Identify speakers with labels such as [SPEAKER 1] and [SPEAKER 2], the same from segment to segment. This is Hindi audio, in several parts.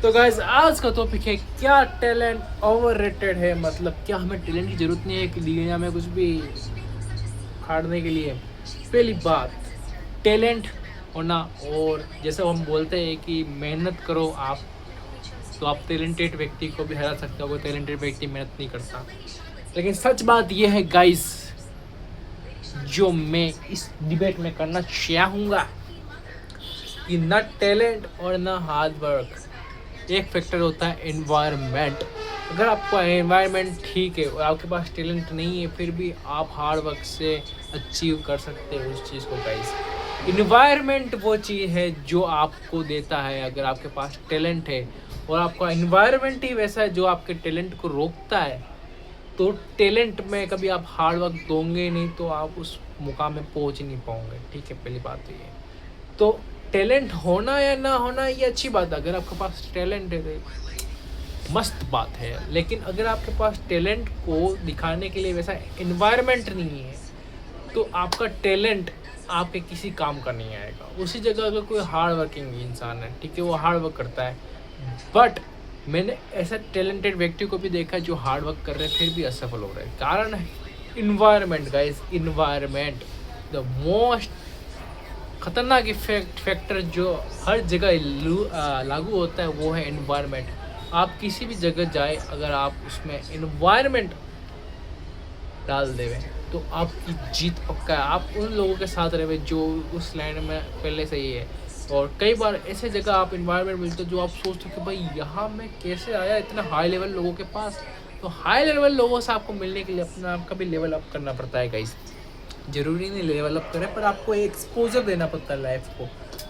[SPEAKER 1] तो गाइज आज का टॉपिक है क्या टैलेंट ओवररेटेड है, मतलब क्या हमें टैलेंट की ज़रूरत नहीं है कि दुनिया में कुछ भी खाड़ने के लिए। पहली बात, टैलेंट होना, और जैसे हम बोलते हैं कि मेहनत करो आप, तो आप टैलेंटेड व्यक्ति को भी हरा सकते हो। कोई टैलेंटेड व्यक्ति मेहनत नहीं करता। लेकिन सच बात यह है गाइज, जो मैं इस डिबेट में करना चाहूँगा कि ना टैलेंट और ना हार्ड वर्क, एक फैक्टर होता है एनवायरनमेंट। अगर आपका एनवायरनमेंट ठीक है और आपके पास टैलेंट नहीं है, फिर भी आप हार्ड वर्क से अचीव कर सकते हो उस चीज़ को गाइस। इन्वायरमेंट वो चीज़ है जो आपको देता है। अगर आपके पास टैलेंट है और आपका इन्वायरमेंट ही वैसा है जो आपके टैलेंट को रोकता है, तो टैलेंट में कभी आप हार्ड वर्क दोगे नहीं तो आप उस मुकाम में पहुंच ही नहीं पाओगे। ठीक है, पहली बात तो ये। तो टैलेंट होना या ना होना ये अच्छी बात है। अगर आपके पास टैलेंट है तो मस्त बात है, लेकिन अगर आपके पास टैलेंट को दिखाने के लिए वैसा एनवायरनमेंट नहीं है, तो आपका टैलेंट आपके किसी काम का नहीं आएगा। उसी जगह अगर कोई हार्ड वर्किंग इंसान है, ठीक है, वो हार्ड वर्क करता है, बट मैंने ऐसा टैलेंटेड व्यक्ति को भी देखा जो हार्ड वर्क कर रहे हैं फिर भी असफल हो रहे हैं। कारण है environment guys. Environment the most खतरनाक फैक्टर जो हर जगह लागू होता है वो है एनवायरनमेंट। आप किसी भी जगह जाए, अगर आप उसमें एनवायरनमेंट डाल देवे तो आपकी जीत पक्का है। आप उन लोगों के साथ रहे जो उस लाइन में पहले से ही है। और कई बार ऐसे जगह आप इन्वायरमेंट मिलते हो जो आप सोचते हो कि भाई यहाँ मैं कैसे आया इतना हाई लेवल लोगों के पास। तो हाई लेवल लोगों से आपको मिलने के लिए अपना आपका भी लेवल अप करना पड़ता है गाइस। ज़रूरी नहीं लेवल अप करें, पर आपको एक्सपोजर देना पड़ता है लाइफ को।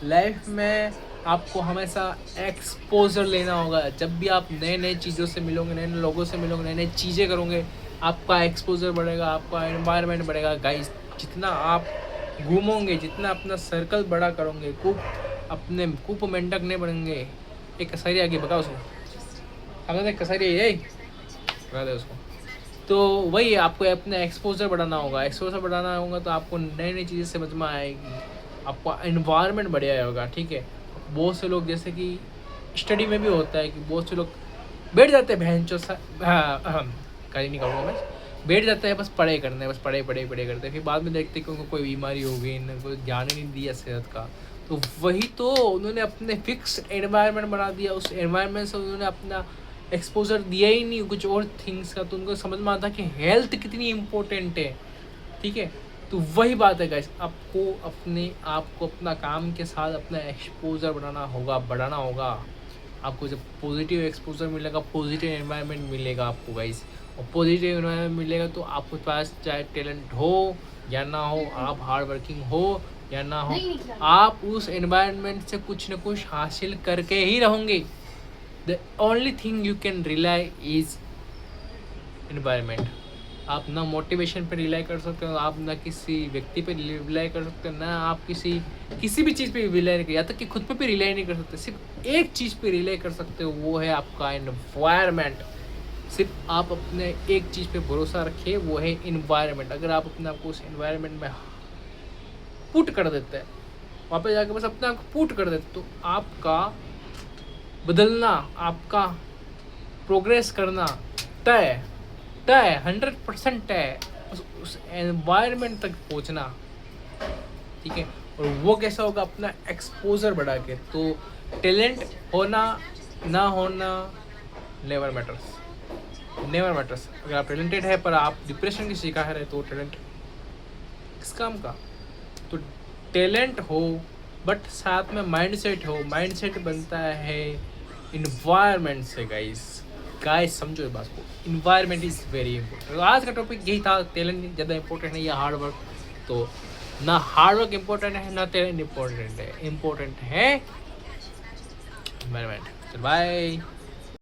[SPEAKER 1] लाइफ में आपको हमेशा एक्सपोजर लेना होगा। जब भी आप नए नए चीज़ों से मिलोगे, नए नए लोगों से मिलोगे, नए नई चीज़ें करोगे, आपका एक्सपोजर बढ़ेगा, आपका एनवायरनमेंट बढ़ेगा गाइस। जितना आप घूमोगे, जितना अपना सर्कल बड़ा करोगे, अपने कूप मेंढक नहीं बढ़ेंगे। एक कसारी आगे बका उसको, अगर एक कसारी है बता दे उसको। तो वही आपको अपना एक्सपोजर बढ़ाना होगा। एक्सपोजर बढ़ाना होगा तो आपको नई नई चीज़ें समझ में आएगी, आपका एनवायरनमेंट बढ़िया होगा। ठीक है, बहुत से लोग जैसे कि स्टडी में भी होता है कि बहुत से लोग बैठ जाते हैं बहन चो कहीं नहीं करूँगा मैं, बैठ जाते हैं बस पढ़ाई करने, बस पढ़ाई करते हैं। फिर बाद में देखते हैं कि उनको कोई बीमारी हो गई, इन्हें कोई ध्यान ही नहीं दिया सेहत का। तो वही तो उन्होंने अपने फिक्स एनवायरनमेंट बना दिया, उस एनवायरनमेंट से उन्होंने अपना एक्सपोजर दिया ही नहीं कुछ और थिंग्स का। तो उनको समझ में आता कि हेल्थ कितनी इम्पोर्टेंट है। ठीक है, तो वही बात है गाइस, आपको अपने आप को अपना काम के साथ अपना एक्सपोजर बढ़ाना होगा। आपको जब पॉजिटिव एक्सपोजर मिलेगा, पॉजिटिव एनवायरनमेंट मिलेगा आपको गाइस, और पॉजिटिव एनवायरनमेंट मिलेगा तो आपके पास चाहे टैलेंट हो या ना हो, आप हार्ड वर्किंग हो या ना हो, आप उस एनवायरनमेंट से कुछ न कुछ हासिल करके ही रहोगे। The only thing you can rely is environment। आप ना मोटिवेशन पे रिलाई कर सकते हो, आप ना किसी व्यक्ति पे रिलाई कर सकते हो, ना आप किसी भी चीज़ पे रिलाई नहीं कर, या तक कि खुद पे भी रिलाई नहीं कर सकते। सिर्फ एक चीज़ पे रिलाई कर सकते हो, वो है आपका एनवायरनमेंट। सिर्फ आप अपने एक चीज़ पे भरोसा रखिए, वो है एनवायरनमेंट। अगर आप अपने आप को उस एनवायरनमेंट में पुट कर देते हैं, वहाँ पे जाकर बस अपने आप को पुट कर देते, तो आपका बदलना, आपका प्रोग्रेस करना तय 100% तय। उस एनवायरनमेंट तक पहुंचना, ठीक है। और वो कैसा होगा, अपना एक्सपोजर बढ़ा के। तो टैलेंट होना ना होना नेवर मैटर्स। अगर आप टैलेंटेड है पर आप डिप्रेशन की शिकार है, तो टैलेंट किस काम का। तो टैलेंट हो बट साथ में माइंडसेट हो। माइंडसेट बनता है इन्वायरमेंट से गाइस समझो इस बात को। Environment is very important. तो आज का टॉपिक यही था, टैलेंट ज़्यादा इंपॉर्टेंट है या हार्ड वर्क। तो ना हार्ड वर्क इंपॉर्टेंट है ना टैलेंट इंपॉर्टेंट है, इम्पोर्टेंट है इन्वायरमेंट। बाय।